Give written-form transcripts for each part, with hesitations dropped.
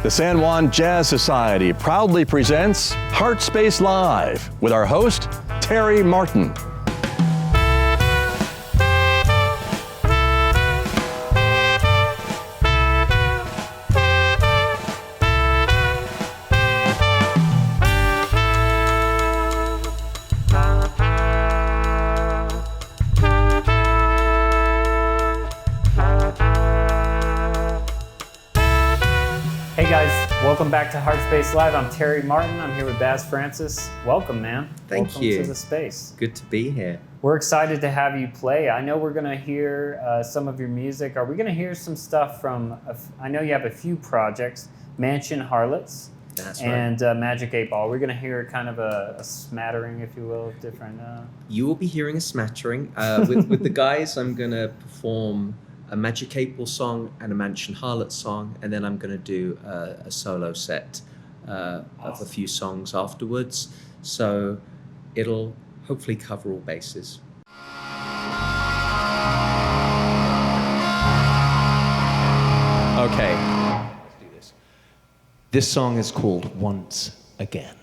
The San Juan Jazz Society proudly presents Heartspace Live with our host, Terry Martin. Welcome back to Heartspace Live. I'm Terry Martin. I'm here with Baz Francis. Welcome, man. Thank you. Welcome to the space. Good to be here. We're excited to have you play. I know we're going to hear some of your music. Are we going to hear some stuff from, I know you have a few projects, Mansion Harlots. That's right. And Magic 8 Ball. We're going to hear kind of a smattering, if you will, of different... You will be hearing a smattering. With the guys, I'm going to perform a Magic 8 Ball song and a Mansion Harlot song, and then I'm going to do a solo set of a few songs afterwards. So it'll hopefully cover all bases. Okay, let's do this. This song is called Once Again.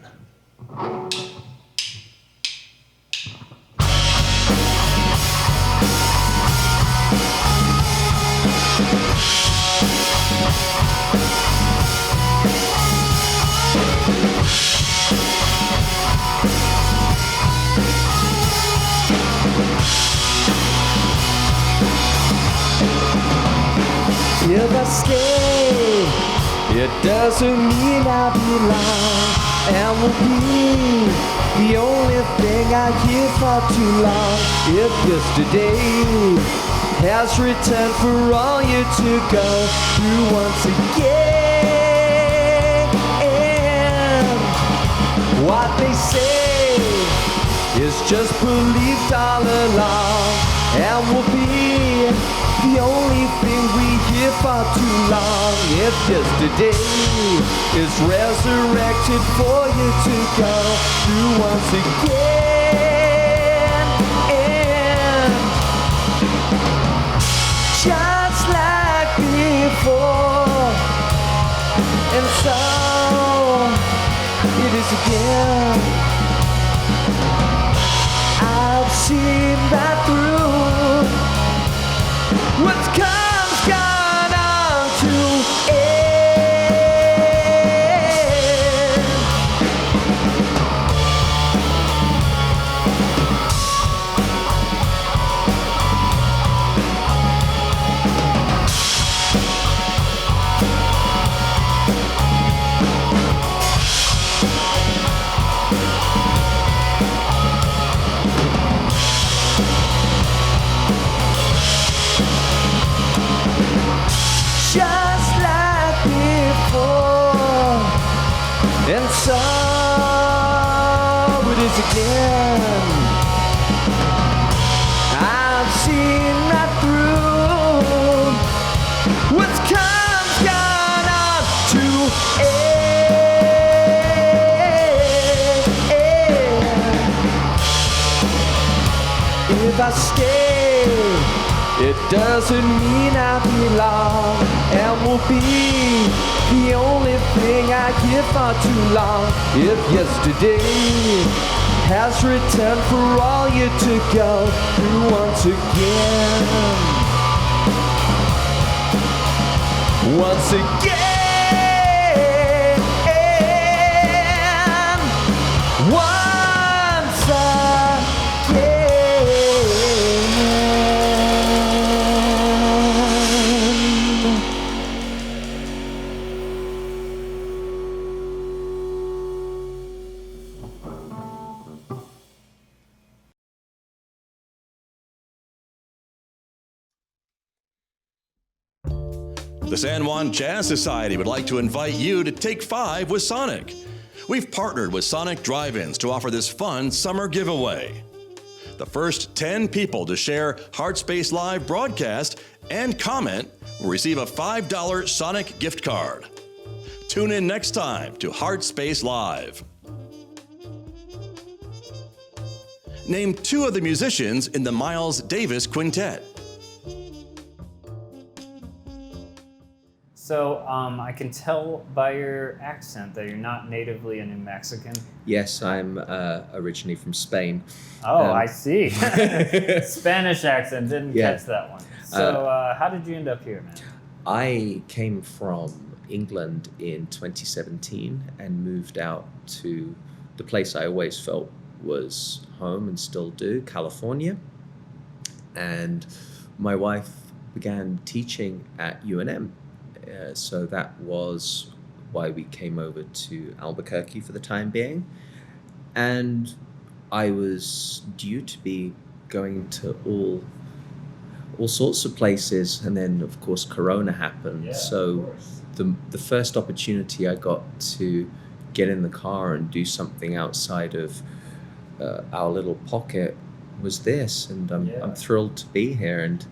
If I stay, it doesn't mean I belong, and will be the only thing I hear for too long. If yesterday has returned for all you to go through once again, and what they say is just believed all along, and will be the only thing we hear for too long. If yesterday is resurrected for you to go through once again, and just like before, and so it is again. I've seen that through. What comes gone on to end. Just like before, and so it is again. I've seen that through. What's come gone on to end. If I stay, it doesn't mean I belong, and will be the only thing I hear for too long. If yesterday has returned for all you to go through once again. Once again. Once again. The San Juan Jazz Society would like to invite you to Take 5 with Sonic. We've partnered with Sonic Drive-Ins to offer this fun summer giveaway. The first 10 people to share Heartspace Live broadcast and comment will receive a $5 Sonic gift card. Tune in next time to Heartspace Live. Name 2 of the musicians in the Miles Davis Quintet. So I can tell by your accent that you're not natively a New Mexican. Yes, I'm originally from Spain. Oh, I see. Spanish accent, didn't catch that one. So how did you end up here, man? I came from England in 2017 and moved out to the place I always felt was home and still do, California. And my wife began teaching at UNM. So that was why we came over to Albuquerque for the time being. And I was due to be going to all sorts of places, and then of course Corona happened. So the first opportunity I got to get in the car and do something outside of our little pocket was this, and I'm thrilled to be here. And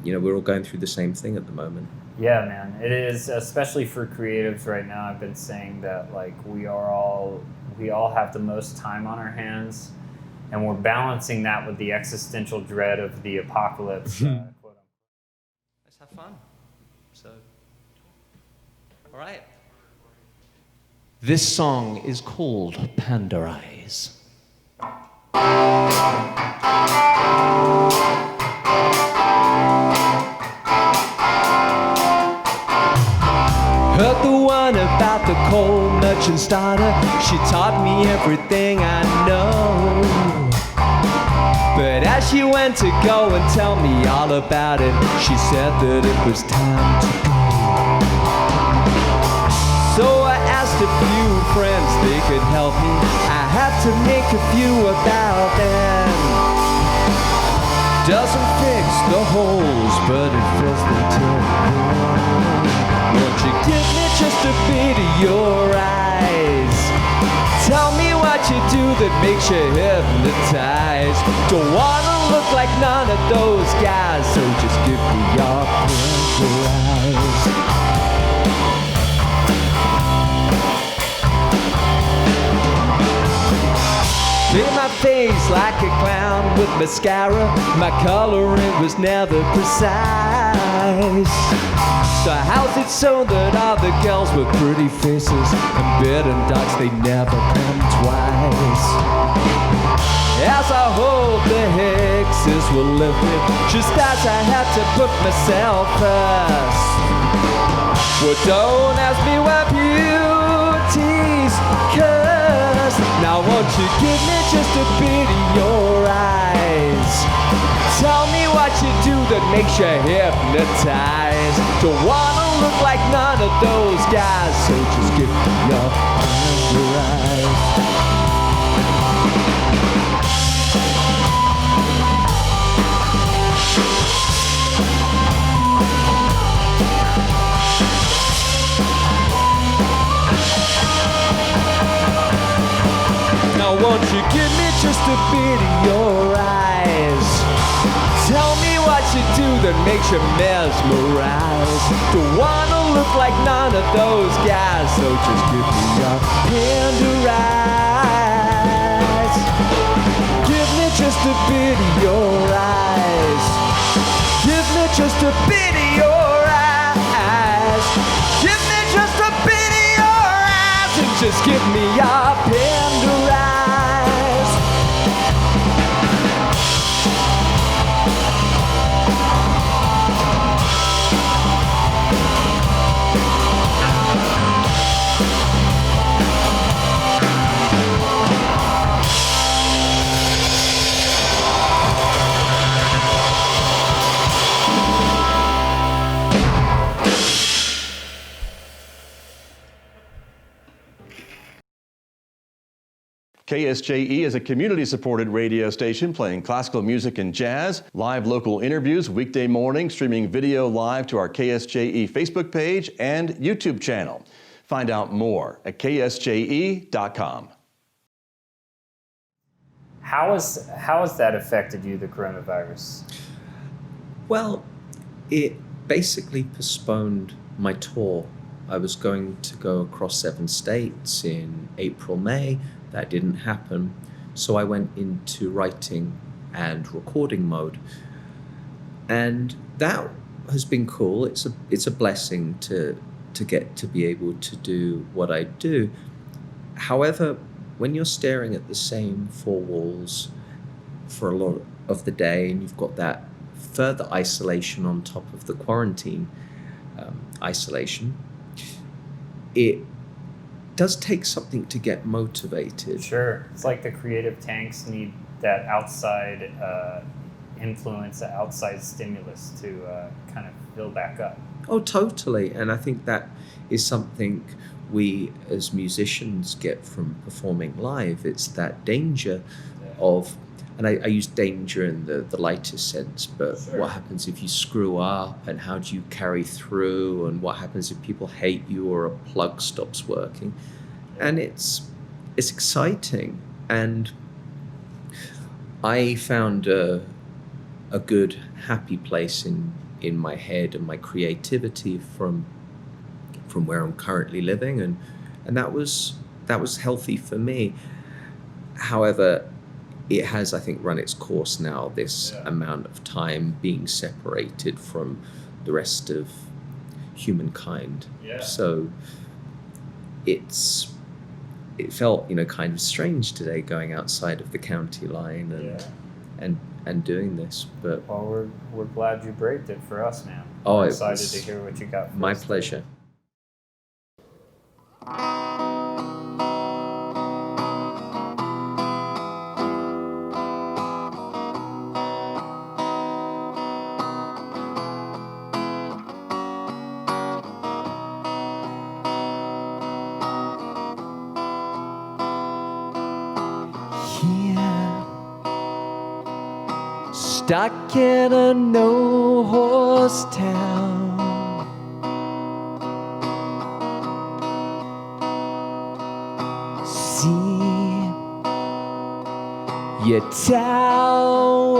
we're all going through the same thing at the moment. Yeah, man, it is, especially for creatives right now. I've been saying that, like, we all have the most time on our hands, and we're balancing that with the existential dread of the apocalypse. Quote unquote. Let's have fun. So, all right. This song is called Pandarize. Heard the one about the coal merchant starter. She taught me everything I know. But as she went to go and tell me all about it, she said that it was time to go. So I asked a few friends they could help me. I had to make a few about them. Doesn't fix the holes, but it fills them too. Won't you give me just a bit of your eyes? Tell me what you do that makes you hypnotized. Don't wanna look like none of those guys, so just give me your eyes. Paint my face like a clown with mascara. My coloring was never precise. So how's it so that all the girls with pretty faces and bed and dogs, they never come twice? As I hope the hexes will live with, just as I had to put myself first. Well, don't ask me why beauty's cursed. Now won't you give me just a bit of your eyes? Tell me what you do that makes you hypnotized. Don't wanna look like none of those guys, so just give me your eyes. Now won't you give me just a bit of your eyes? Tell me what you do that makes you mesmerized. Don't wanna look like none of those guys, so just give me your Pandarize. Give me just a bit of your eyes. Give me just a bit of your eyes. Give me just a bit of your eyes, and just give me your Pandarize. KSJE is a community-supported radio station playing classical music and jazz, live local interviews weekday morning, streaming video live to our KSJE Facebook page and YouTube channel. Find out more at ksje.com. How has that affected you, the coronavirus? Well, it basically postponed my tour. I was going to go across 7 states in April, May. That didn't happen. So I went into writing and recording mode. And that has been cool. It's a blessing to get to be able to do what I do. However, when you're staring at the same four walls for a lot of the day, and you've got that further isolation on top of the quarantine isolation, it does take something to get motivated. Sure. It's like the creative tanks need that outside influence, that outside stimulus to kind of fill back up. Oh, totally. And I think that is something we as musicians get from performing live. It's that danger of, and I use danger in the lightest sense, but Sure. What happens if you screw up, and how do you carry through, and what happens if people hate you or a plug stops working? And it's exciting. And I found a good, happy place in my head and my creativity from where I'm currently living, and that was healthy for me. However, it has, I think, run its course now, this amount of time being separated from the rest of humankind. Yeah. So it felt, kind of strange today going outside of the county line and doing this, but Well, we're glad you braved it for us, man. Oh, We're it excited was to hear what you got for my us. pleasure. Stuck in a no-horse town, see your towers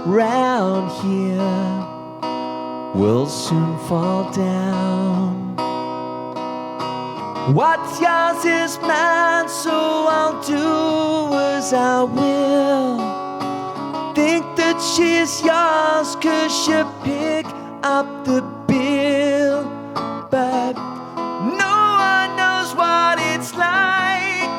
round here will soon fall down. What's yours is mine, so I'll do as I will. Think that she's yours 'cause you pick up the bill, but no one knows what it's like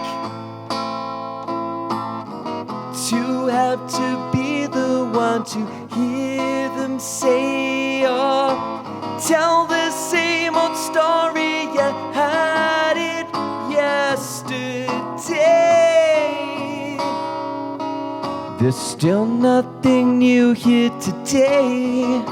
to have to be the one to hear them say or tell the same old story you had it yesterday. There's still nothing new here today.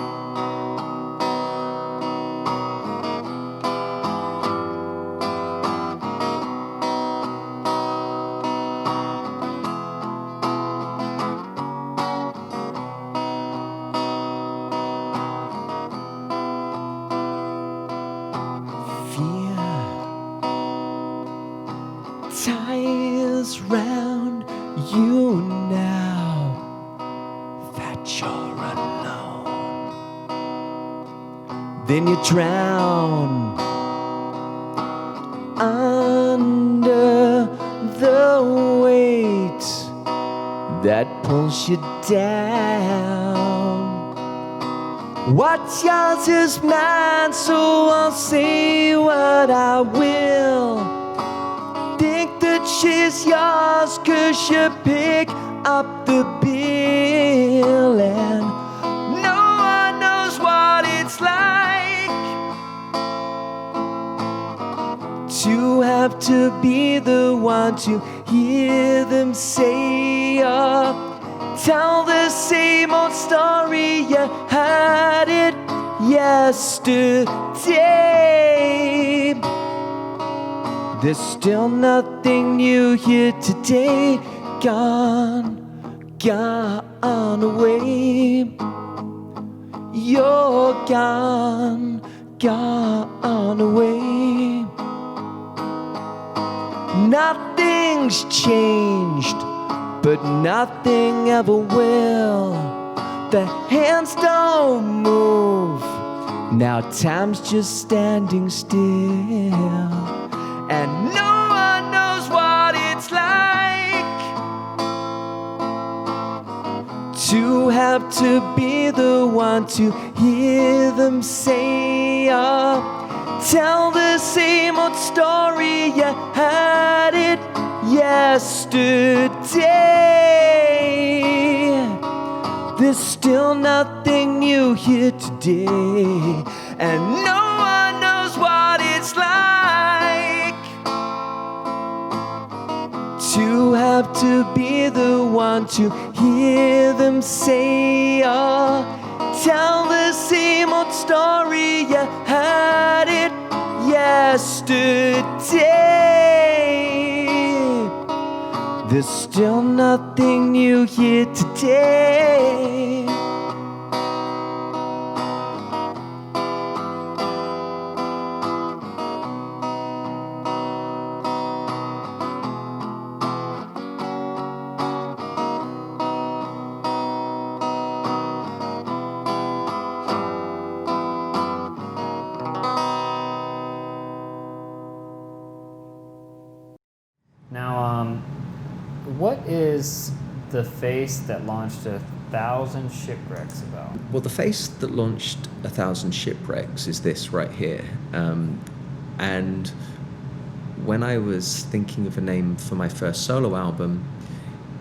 Fear ties round you now that you're alone. Then you drown under the weight that pulls you down. What's yours is mine, so I'll say what I will. Think that she's yours 'cause you pick up the bill, and no one knows what it's like to have to be the one to hear them say or tell the same old story you had it yesterday. There's still nothing new here today. Gone away. You're gone away. Nothing's changed, but nothing ever will. The hands don't move, now time's just standing still. And no one knows what it's like to have have to be the one to hear them say, tell the same old story you had it yesterday. There's still nothing new here today, and no one knows what it's like to have to be the one to hear them say, tell the same old story you had it yesterday. There's still nothing new here today. What is the face that launched 1,000 Shipwrecks about? Well, the face that launched 1,000 Shipwrecks is this right here. And when I was thinking of a name for my first solo album,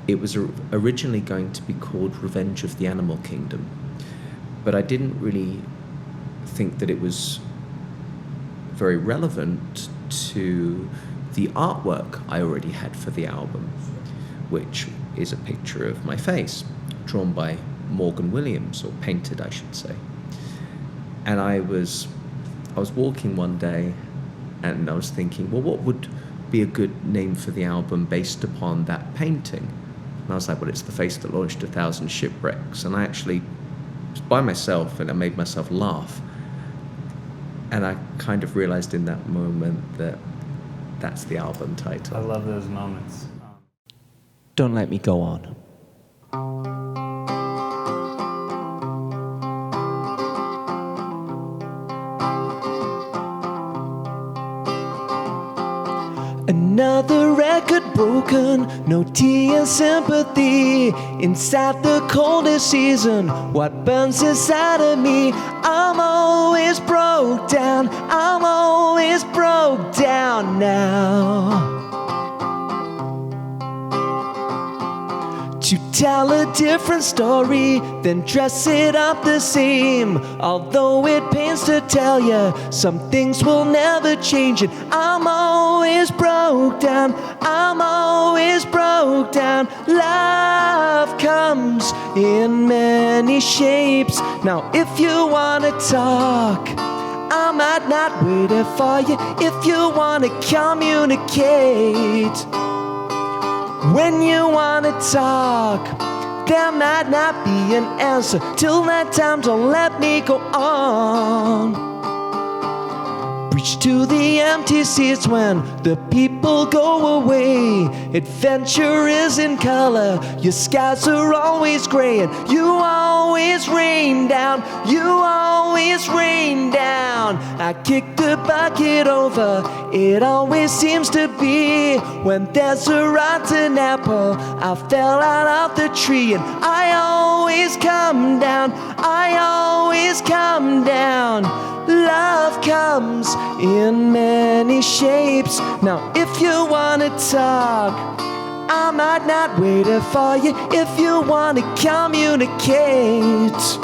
it was originally going to be called Revenge of the Animal Kingdom. But I didn't really think that it was very relevant to the artwork I already had for the album, which is a picture of my face, drawn by Morgan Williams, or painted, I should say. And I was walking one day, and I was thinking, well, what would be a good name for the album based upon that painting? And I was like, well, it's the face that launched 1,000 Shipwrecks. And I actually was by myself, and I made myself laugh. And I kind of realized in that moment that that's the album title. I love those moments. Don't let me go on. Another record broken, no tea and sympathy. Inside the coldest season, what burns inside of me? I'm always broke down, I'm always broke down now. To tell a different story, then dress it up the same. Although it pains to tell you, some things will never change. And I'm always broke down, I'm always broke down. Love comes in many shapes. Now if you wanna talk, I might not wait for you. If you wanna communicate, when you wanna talk, there might not be an answer. Till that time, don't let me go on. Preach to the empty seats when the people go away. Adventure is in color, your skies are always gray. And you always rain down, you always rain down. I kick the bucket over, it always seems to be when there's a rotten apple, I fell out of the tree. And I always come down, I always come down. Love comes in many shapes. Now if you wanna talk, I might not wait for you. If you wanna communicate,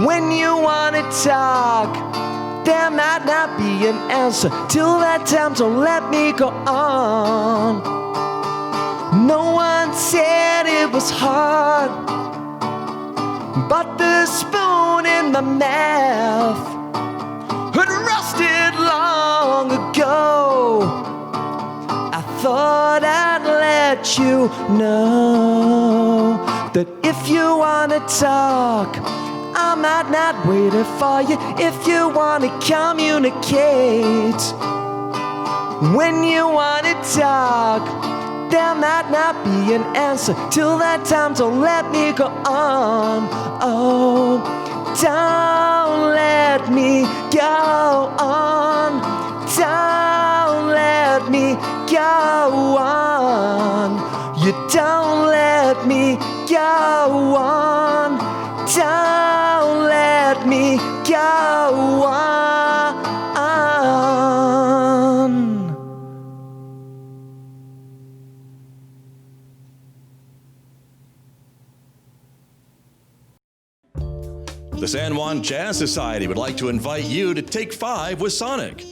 when you wanna talk, there might not be an answer. Till that time, don't let me go on. No one said it was hard, but the spoon in my mouth had rusted long ago. I thought I'd let you know that if you wanna talk, I might not wait for you. If you wanna communicate, when you wanna talk, there might not be an answer. Till that time, don't let me go on. Oh, don't let me go on. Don't let me go on. You don't let me go on. Don't let me go on. The San Juan Jazz Society would like to invite you to take 5 with Sonic.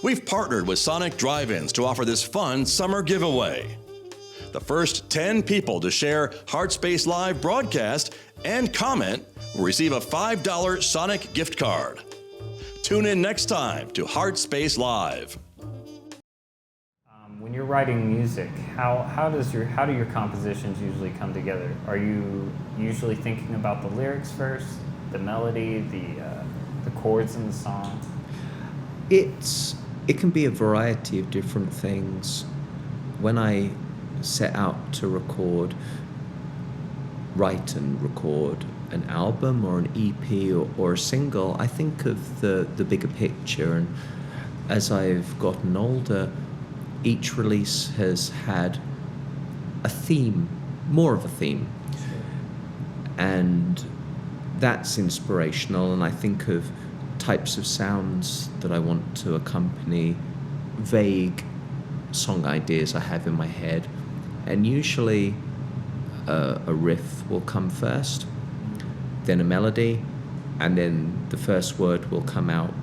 We've partnered with Sonic Drive-Ins to offer this fun summer giveaway. The first 10 people to share Heartspace Live broadcast and comment will receive a $5 Sonic gift card. Tune in next time to Heartspace Live. When you're writing music, how do your compositions usually come together? Are you usually thinking about the lyrics first, the melody, the chords in the song? It can be a variety of different things. When I set out to write and record an album or an EP or a single, I think of the bigger picture. And as I've gotten older, each release has had a theme, more of a theme. And that's inspirational, and I think of types of sounds that I want to accompany vague song ideas I have in my head. And usually a riff will come first, then a melody, and then the first word will come out,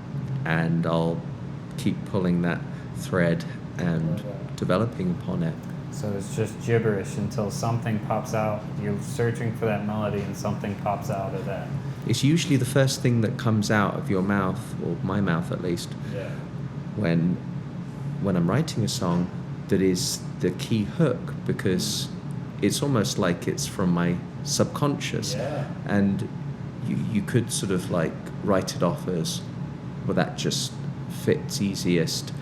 and I'll keep pulling that thread and developing upon it. So it's just gibberish until something pops out. You're searching for that melody and something pops out of that. It's usually the first thing that comes out of your mouth, or my mouth at least, Yeah. when I'm writing a song, that is the key hook, because it's almost like it's from my subconscious. Yeah. And you could sort of like write it off as, well, that just fits easiest.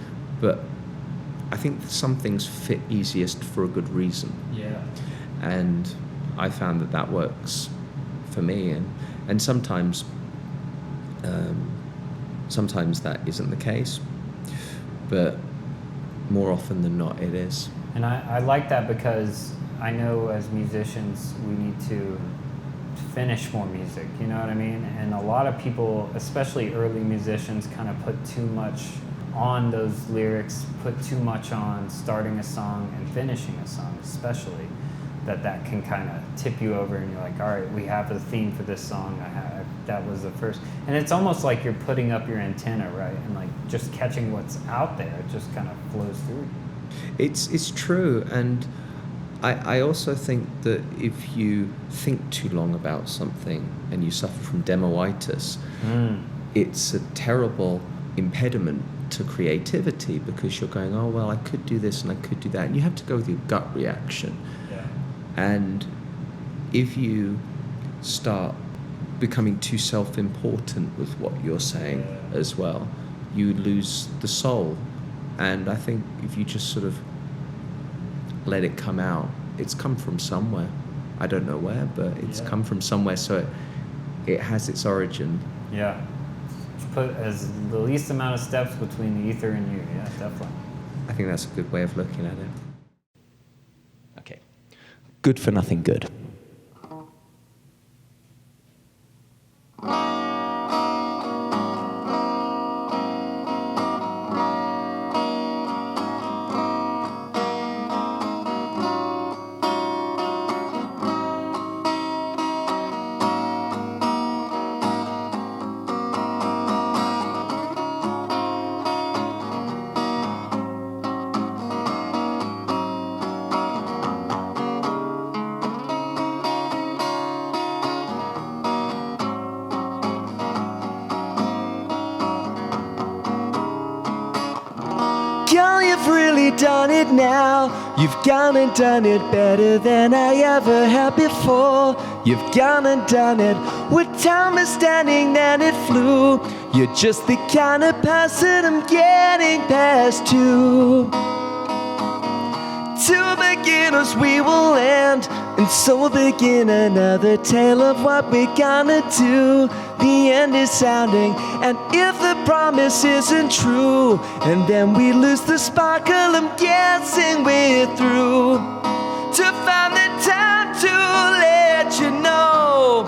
But I think some things fit easiest for a good reason. Yeah. And I found that works for me. And sometimes that isn't the case, but more often than not it is. And I like that, because I know as musicians we need to finish more music, you know what I mean? And a lot of people, especially early musicians, kind of put too much on those lyrics, put too much on starting a song and finishing a song, especially, that can kind of tip you over, and you're like, all right, we have a theme for this song. That was the first. And it's almost like you're putting up your antenna, right? And like just catching what's out there. It just kind of flows through. It's true. And I also think that if you think too long about something and you suffer from demoitis, it's a terrible impediment to creativity, because you're going, oh, well, I could do this and I could do that. And you have to go with your gut reaction. Yeah. And if you start becoming too self-important with what you're saying as well, you lose the soul. And I think if you just sort of let it come out, it's come from somewhere. I don't know where, but it's come from somewhere, so it has its origin. Yeah. Just put as the least amount of steps between the ether and you. Yeah, definitely. I think that's a good way of looking at it. Okay. Good for nothing good. Girl, you've really done it now. You've gone and done it better than I ever had before. You've gone and done it with time is standing and it flew. You're just the kind of person I'm getting past to. Two beginners we will end, and so we'll begin another tale of what we're gonna do. The end is sounding, and if the promise isn't true, and then we lose the sparkle, I'm guessing we're through. To find the time to let you know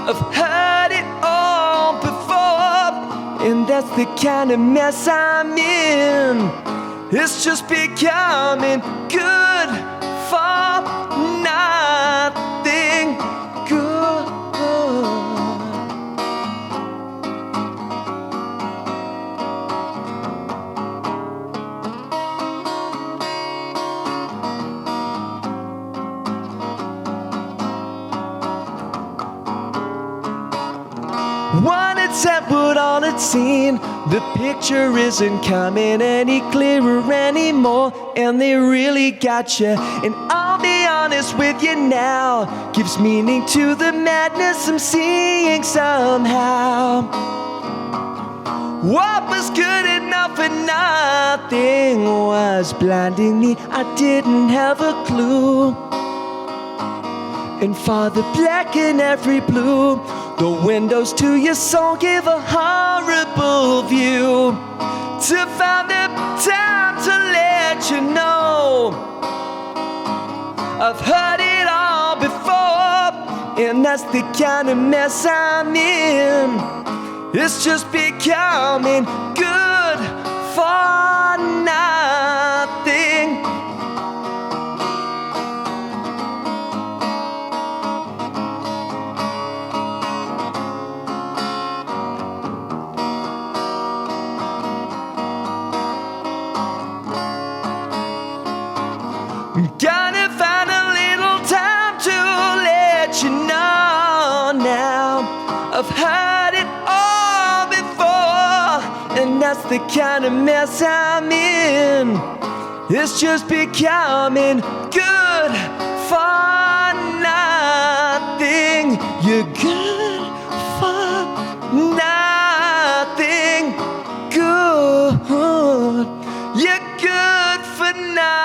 I've heard it all before, and that's the kind of mess I'm in. It's just becoming good for nothing good. One attempt put all it's seen. The picture isn't coming any clearer anymore, and they really got you. And I'll be honest with you now, gives meaning to the madness I'm seeing somehow. What was good enough for nothing was blinding me. I didn't have a clue. And for the black and every blue, the windows to your soul give a horrible view. To find the time to let you know, I've heard it all before, and that's the kind of mess I'm in. It's just becoming good for nothing. Gotta find a little time to let you know now. I've heard it all before, and that's the kind of mess I'm in. It's just becoming good for nothing. You're good for nothing good. You're good for nothing.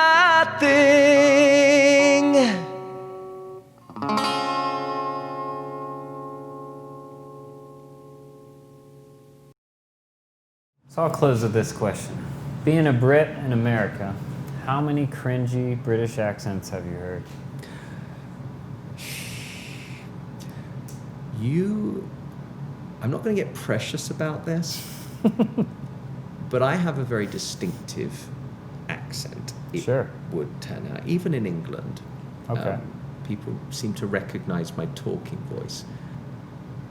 So I'll close with this question. Being a Brit in America, how many cringy British accents have you heard? I'm not going to get precious about this, but I have a very distinctive accent. It Sure. would turn out, even in England. Okay. People seem to recognize my talking voice.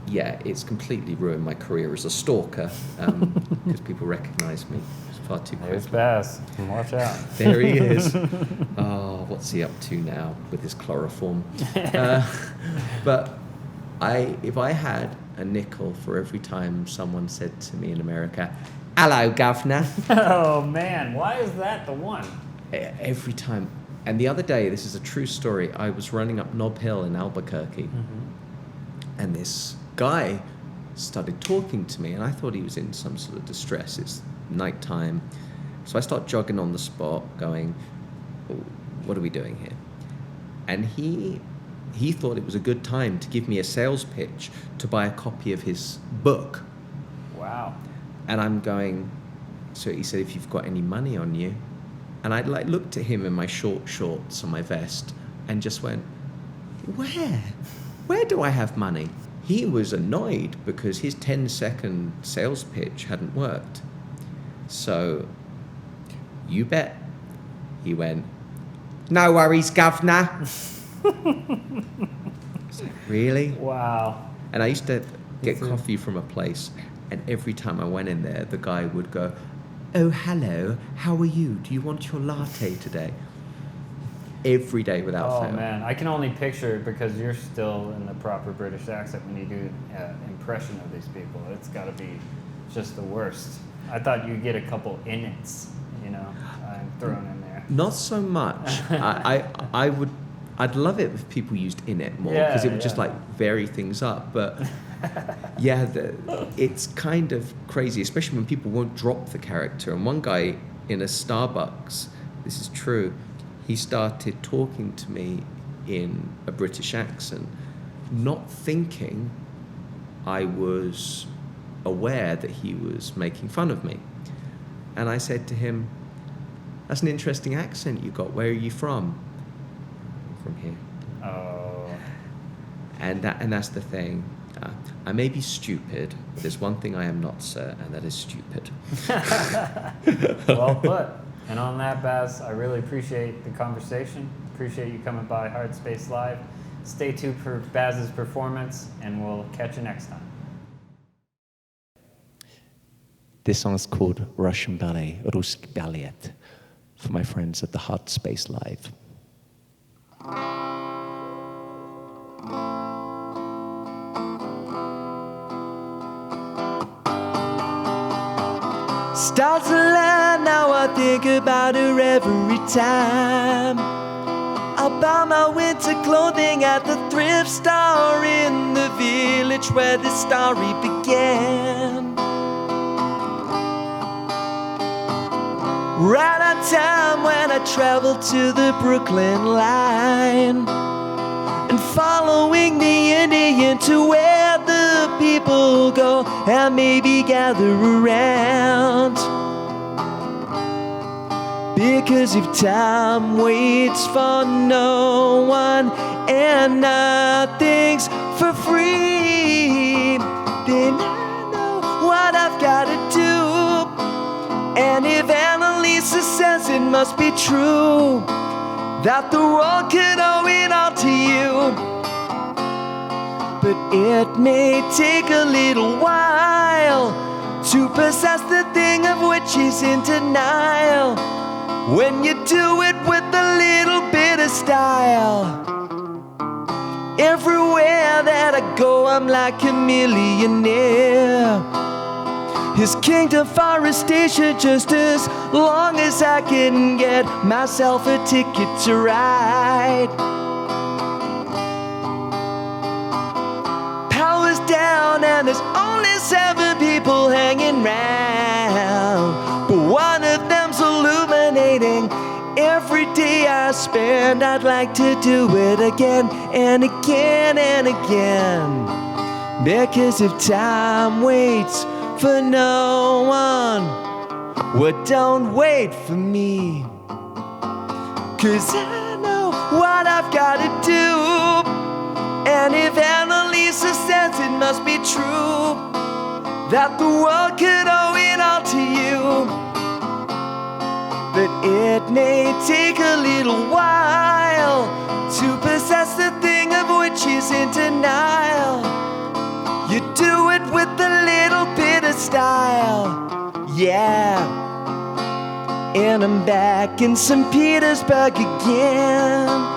Yeah, it's completely ruined my career as a stalker because people recognize me far too quickly. There's Baz. Watch out. There he is. Oh, what's he up to now with his chloroform? But if I had a nickel for every time someone said to me in America, "Hello, governor." Oh man, why is that the one? Every time. And the other day, this is a true story, I was running up Nob Hill in Albuquerque, and this guy started talking to me, and I thought he was in some sort of distress. It's nighttime. So I start jogging on the spot, going, oh, what are we doing here? And he thought it was a good time to give me a sales pitch to buy a copy of his book. Wow. And I'm going, so he said, if you've got any money on you. And I looked at him in my short shorts and my vest and just went, where do I have money? He was annoyed because his 10-second sales pitch hadn't worked. So, you bet. He went, "No worries, governor." It's like, really? Wow. And I used to get coffee from a place, and every time I went in there, the guy would go, "Oh, hello, how are you? Do you want your latte today?" Every day without fail. Oh man, I can only picture it because you're still in the proper British accent when you do impression of these people. It's got to be just the worst. I thought you'd get a couple innits, thrown in there. Not so much. I'd love it if people used in it more because it would just like vary things up. But yeah, it's kind of crazy, especially when people won't drop the character. And one guy in a Starbucks, this is true, he started talking to me in a British accent, not thinking I was aware that he was making fun of me. And I said to him, "That's an interesting accent you got. Where are you from?" "From here." Oh. And that's the thing. I may be stupid, but there's one thing I am not, sir, and that is stupid. Well put. And on that, Baz, I really appreciate the conversation. Appreciate you coming by Heartspace Live. Stay tuned for Baz's performance, and we'll catch you next time. This song is called Russian Ballet, Ruski Ballet, for my friends at the Heartspace Live. Stars align, now I think about her every time. I buy my winter clothing at the thrift store in the village where this story began. Right on time when I traveled to the Brooklyn line, and following the Indian to where the people go and maybe gather around. Because if time waits for no one and nothing's for free, then I know what I've got to do. And if Annalisa says it must be true, that the world could owe it all to you, but it may take a little while to possess the thing of which he's in denial. When you do it with a little bit of style, everywhere that I go I'm like a millionaire. His kingdom forestation just as long as I can get myself a ticket to ride. Power's down and there's only 7 people hanging round, but one of them's illuminating every day I spend. I'd like to do it again and again and again, because if time waits for no one, well, don't wait for me, 'cause I know what I've got to do. And if Annalisa says it must be true, that the world could owe it all to you, but it may take a little while to possess the thing of which he's in denial. You do it with a little bit of style, yeah. And I'm back in St. Petersburg again.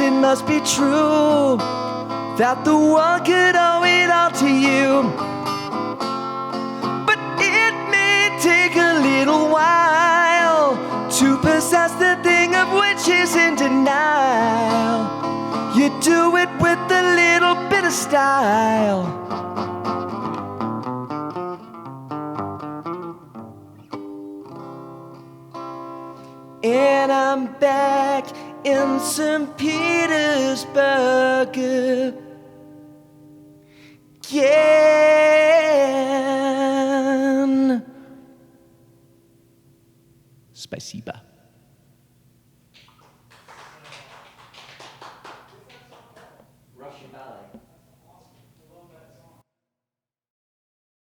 It must be true that the world could owe it all to you, but it may take a little while to possess the thing of which is in denial. You do it with a little bit of style. And I'm back in St. Petersburg again. Спасибо.